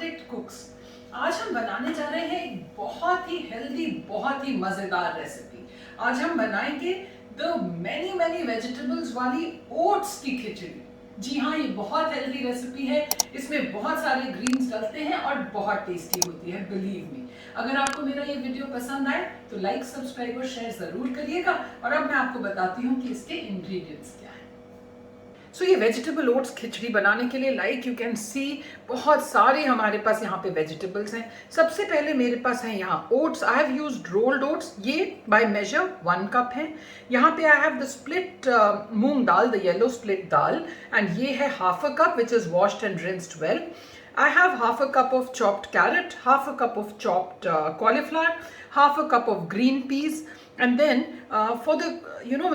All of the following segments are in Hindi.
परफेक्ट कुक्स। आज हम बनाने जा रहे हैं एक बहुत ही हेल्दी, बहुत ही मजेदार रेसिपी। आज हम बनाएंगे द मैनी वेजिटेबल्स वाली ओट्स की खिचड़ी। जी हाँ, ये बहुत हेल्दी रेसिपी है। इसमें बहुत सारे ग्रीन्स डलते हैं और बहुत टेस्टी होती है, बिलीव मी। अगर आपको मेरा ये वीडियो पसंद आए तो लाइक, सब्सक्राइब और शेयर जरूर करिएगा। और अब मैं आपको बताती हूँ कि इसके इंग्रेडिएंट्स क्या है। सो ये वेजिटेबल ओट्स खिचड़ी बनाने के लिए लाइक यू कैन सी बहुत सारे हमारे पास यहाँ पे वेजिटेबल्स हैं। सबसे पहले मेरे पास है यहाँ oats. I have used rolled oats, ये बाय मेजर 1 कप है। यहाँ पे I have the split moong dal, the yellow split dal, and ये है half a cup which is washed and rinsed well. I have half a cup of chopped carrot, half a cup of chopped cauliflower, half a cup of green peas, and then for the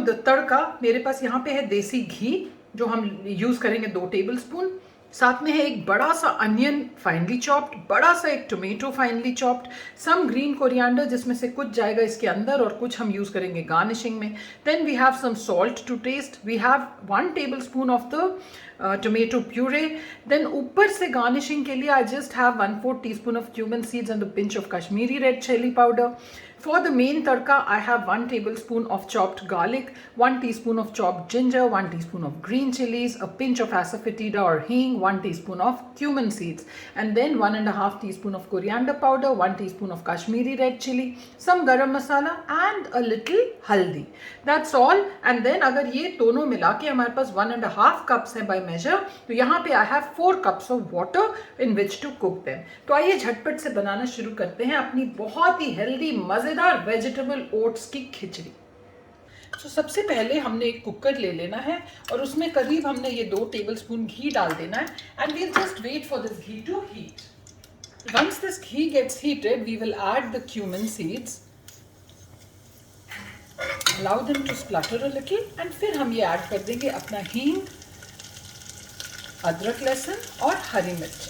the तड़का मेरे पास यहाँ पे है देसी घी जो हम यूज करेंगे 2 टेबलस्पून। साथ में है एक बड़ा सा अनियन फाइनली चॉप्ड, बड़ा सा एक tomato finely chopped, some green coriander जिसमें से कुछ जाएगा इसके अंदर और कुछ हम यूज करेंगे गार्निशिंग में। Then we have some salt to taste, we have 1 tablespoon of the tomato puree. Then ऊपर से गार्निशिंग के लिए I just have 1/4 teaspoon of cumin seeds and the pinch of Kashmiri red chilli powder. For the main tadka, I have 1 tablespoon of chopped garlic, 1 teaspoon of chopped ginger, 1 teaspoon of green chilies, a pinch of asafoetida or hing, 1 teaspoon of cumin seeds, and then 1.5 teaspoon of coriander powder, 1 teaspoon of Kashmiri red chili, some garam masala, and a little haldi. That's all. And then अगर ये दोनों मिला के हमारे पास 1.5 cups है by measure, तो यहाँ पे I have 4 cups of water in which to cook them. तो आइए झटपट से बनाना शुरू करते हैं अपनी बहुत ही हेल्दी मजेदार वेजिटेबल ओट्स की खिचड़ी। तो सबसे पहले हमने एक कुकर ले लेना है और उसमें करीब हमने ये 2 टेबलस्पून घी डाल देना है and we'll just wait for this ghee to heat. Once this ghee gets heated we will add the cumin seeds, allow them to splutter a little, and फिर हम ये ऐड कर देंगे अपना हींग, अदरक, लहसुन और हरी मिर्च।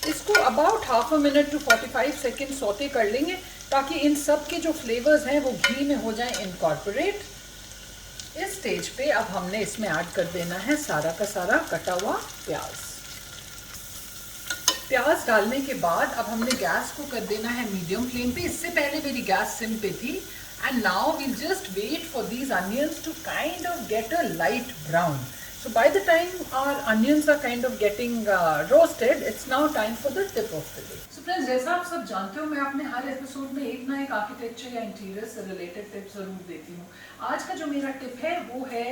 इसको about half a minute to 45 second sauté कर लेंगे ताकि इन सब के जो फ्लेवर्स हैं वो घी में हो जाएं इनकॉर्पोरेट। इस स्टेज पे अब हमने इसमें ऐड कर देना है सारा का सारा कटा हुआ प्याज। प्याज डालने के बाद अब हमने गैस को कर देना है मीडियम फ्लेम पे। इससे पहले मेरी गैस सिम पे थी। And now we'll just wait for these onions to kind of get a light brown. So by the time our onions are kind of getting roasted, it's now time for the tip of the day. So friends, जैसा आप सब जानते हो, मैं अपने हर एपिसोड में एक ना एक आर्किटेक्चर या इंटीरियर से रिलेटेड टिप जरूर देती हूँ। आज का जो मेरा टिप है वो है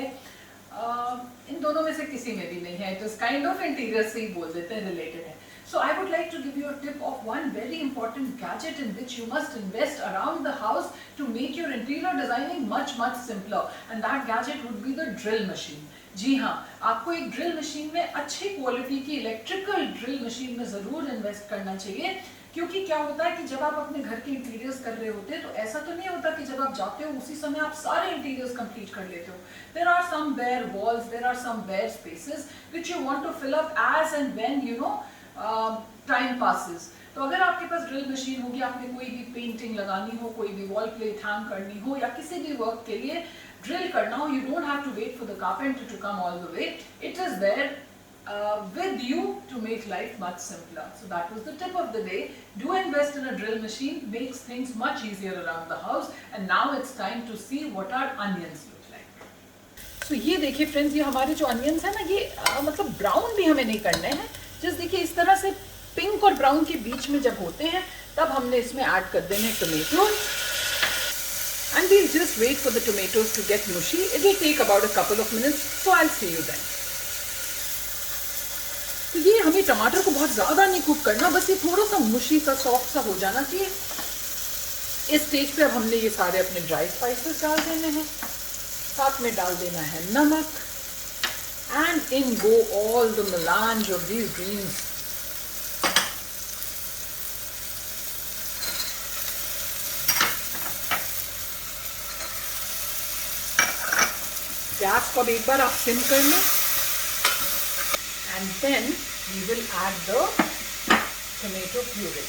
इन दोनों में से किसी में भी नहीं है, it is kind of interior से ही बोल देते हैं, रिलेटेड है। So I would like to give you a tip of one very important gadget in which you must invest around the house to make your interior designing much simpler, and that gadget would be the drill machine. जी हाँ, आपको एक ड्रिल मशीन में अच्छी क्वालिटी की इलेक्ट्रिकल ड्रिल मशीन में जरूर इन्वेस्ट करना चाहिए। क्योंकि क्या होता है कि जब आप अपने घर के इंटीरियर्स कर रहे होते हैं तो ऐसा तो नहीं होता कि जब आप जाते हो उसी समय आप सारे इंटीरियर्स कंप्लीट कर लेते हो। There are some bare walls, there are some bare spaces which you want to fill up as and when time passes. तो अगर आपके पास ड्रिल मशीन होगी, आपने कोई भी पेंटिंग लगानी हो, कोई भी वॉल प्लेट हैंग करनी हो या किसी भी वर्क के लिए ड्रिल करना हो, you don't have to wait for the carpenter to come all the way. It is there with you to make life much simpler. So that was the tip of the day. Do invest in a drill machine, makes things much easier around the house. And now it's time to see what our onions look like. So ये देखिए फ्रेंड्स, ये हमारे जो अनियंस है ना, ये मतलब ब्राउन भी हमें नहीं करने हैं। जस्ट देखिए इस तरह से पिंक और ब्राउन के बीच में जब होते हैं तब हमने इसमें ऐड कर देने tomatoes. And we'll just wait for the tomatoes to get mushy. It will take about a couple of minutes, so I'll see you then. तो ये हमें टमाटर को बहुत ज़्यादा नहीं कुक करना, बस ये थोड़ा सा मुशी सा सॉफ्ट सा हो जाना चाहिए। इस स्टेज पे अब हमने ये सारे अपने ड्राई स्पाइसेस डाल देने हैं, साथ में डाल देना है नमक, and in go all the melange of these greens. Gas को अब एक बार आप सिम कर लें and then we will add the tomato puree.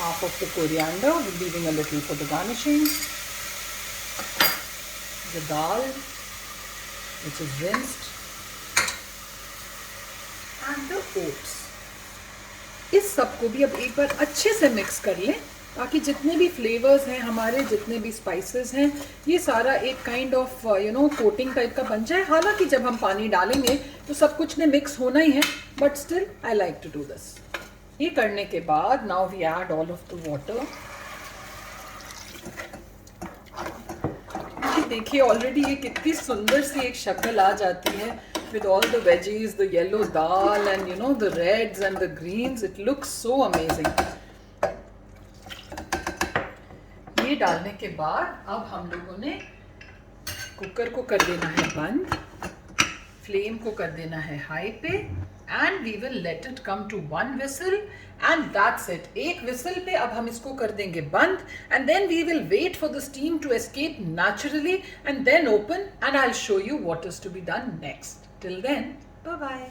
half of the coriander, leaving a little for the garnishing. The dal, which is rinsed, and the oats. इस सबको भी अब एक बार अच्छे से मिक्स कर लें ताकि जितने भी फ्लेवर्स हैं हमारे, जितने भी स्पाइसेस हैं, ये सारा एक काइंड ऑफ कोटिंग टाइप का बन जाए. हालांकि जब हम पानी डालेंगे तो सब कुछ ने मिक्स होना ही है, but still I like to do this. ये करने के बाद now we add all of the water. देखिए ऑलरेडी ये कितनी सुंदर सी एक शक्ल आ जाती है with all the veggies, the yellow dal and the reds and the greens. It looks so amazing. ये डालने के बाद अब हम लोगों ने कुकर को कर देना है बंद, फ्लेम को कर देना है हाई पे, and we will let it come to one whistle and that's it. एक whistle पे अब हम इसको कर देंगे बंद and then we will wait for the steam to escape naturally and then open and I'll show you what is to be done next. Till then, bye bye.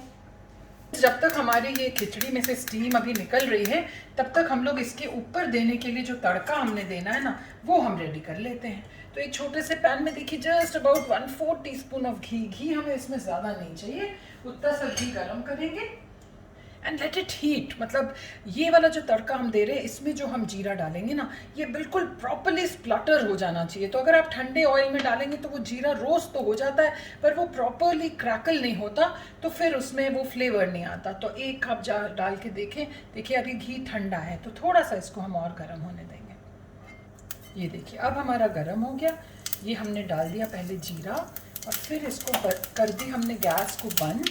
जब तक हमारी ये खिचड़ी में से स्टीम अभी निकल रही है तब तक हम लोग इसके ऊपर देने के लिए जो तड़का हमने देना है ना वो हम रेडी कर लेते हैं. तो एक छोटे से पैन में देखिए जस्ट अबाउट 1/4 टीस्पून ऑफ घी हमें इसमें ज़्यादा नहीं चाहिए, उतना सा घी गरम करेंगे एंड लेट इट हीट. मतलब ये वाला जो तड़का हम दे रहे हैं इसमें जो हम जीरा डालेंगे ना ये बिल्कुल प्रॉपरली स्प्लटर हो जाना चाहिए. तो अगर आप ठंडे ऑयल में डालेंगे तो वो जीरा रोस्ट तो हो जाता है पर वो प्रॉपरली क्रैकल नहीं होता, तो फिर उसमें वो फ्लेवर नहीं आता. तो एक कप डाल के देखिए अभी घी ठंडा है तो थोड़ा सा इसको हम और गर्म होने देंगे. ये देखिए अब हमारा गर्म हो गया. ये हमने डाल दिया पहले जीरा और फिर इसको कर दी हमने गैस को बंद.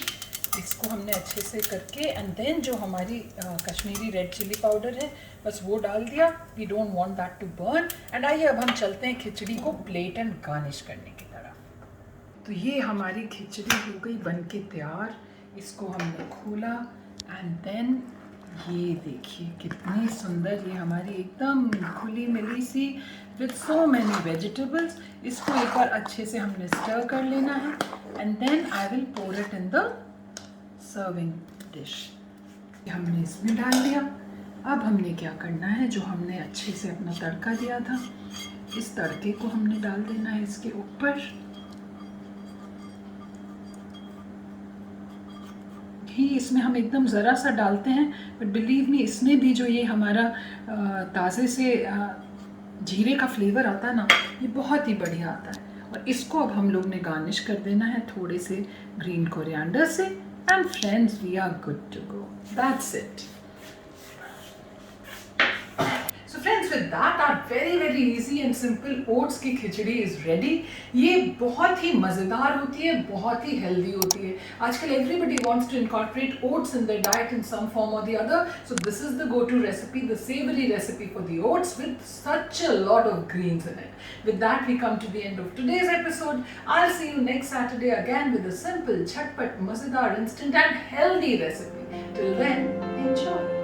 इसको हमने अच्छे से करके एंड देन जो हमारी कश्मीरी रेड चिली पाउडर है बस वो डाल दिया. We don't want that to burn. And आइए अब हम चलते हैं खिचड़ी को प्लेट एंड गार्निश करने की तरफ. तो ये हमारी खिचड़ी हो गई बन के तैयार. इसको हमने खोला एंड देन ये देखिए कितनी सुंदर ये हमारी एकदम खुली मिली सी विथ सो मैनी वेजिटेबल्स. इसको एक बार अच्छे से हमने स्टर कर लेना है and then I will pour it in the serving dish. हमने इसमें डाल दिया. अब हमने क्या करना है, जो हमने अच्छे से अपना तड़का दिया था इस तड़के को हमने डाल देना है इसके ऊपर. घी इसमें हम एकदम ज़रा सा डालते हैं बट बिलीव मी इसमें भी जो ये हमारा ताज़े से जीरे का फ्लेवर आता है ना ये बहुत ही बढ़िया आता है. और इसको अब हम लोग ने गार्निश कर देना है थोड़े से ग्रीन कोरिएंडर से. And friends, we are good to go. That's it. So friends, with that our very easy and simple oats की खिचड़ी is ready. ये बहुत ही मज़ेदार होती है, बहुत ही healthy होती है. आजकल everybody wants to incorporate oats in their diet in some form or the other. So this is the go-to recipe, the savory recipe for the oats with such a lot of greens in it. With that we come to the end of today's episode. I'll see you next Saturday again with a simple, chatpat, mazedar, instant and healthy recipe. Till then, enjoy.